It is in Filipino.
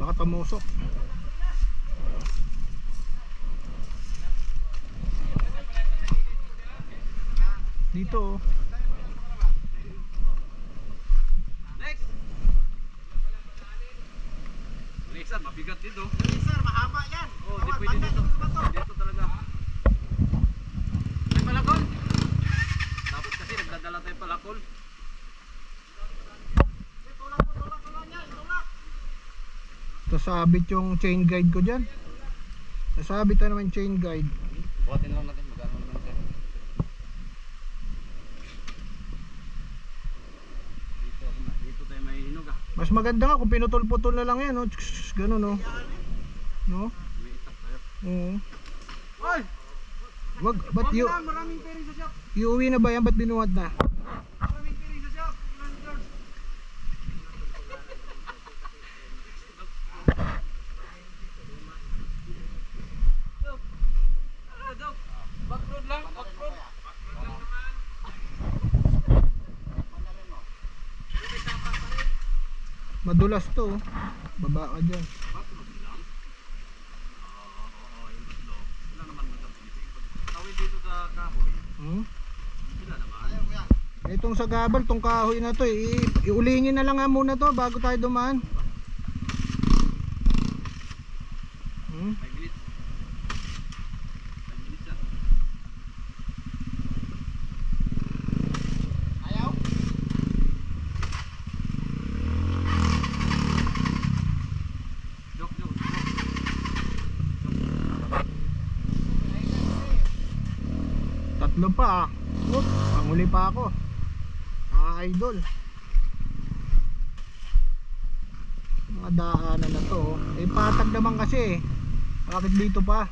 baka tamusok. Dito oh. Next! Next, mabigat dito. Sir, mahaba yan. Oh, di pwede dito. Dito talaga. May palakol? Dapat kasi nagdadala tayo palakol. Sasabit yung chain guide ko dyan. Sasabit na naman chain guide. Buhatin lang natin, magkano naman sir. Dito tayo may hinog ah. Mas maganda nga kung pinutol-putol na lang yan, no? Ganun, no? No? May itak tayo. Oo. Ay! Wag, ba't Maraming peri sa shop. iuwi na ba yan? Ba't binuhat na? Maraming peri sa shop. Backroad lang, backroad. Madulas to, oh. Baba ka dyan. Backroad lang. Oo, yung tatlo. Wala naman matapos. Tawid dito sa kahoy. Hmm? Wala naman. Itong sa gabal, tong kahoy na to, iulingin na lang nga muna to bago tayo dumaan. Hmm? 5 minutes. 5 minutes ah. Ayaw? Jok. Tatlo pa ah. Panghuli pa ako. Idol. Mga daanan na to, oh. Eh patag naman kasi eh. Bakit dito pa?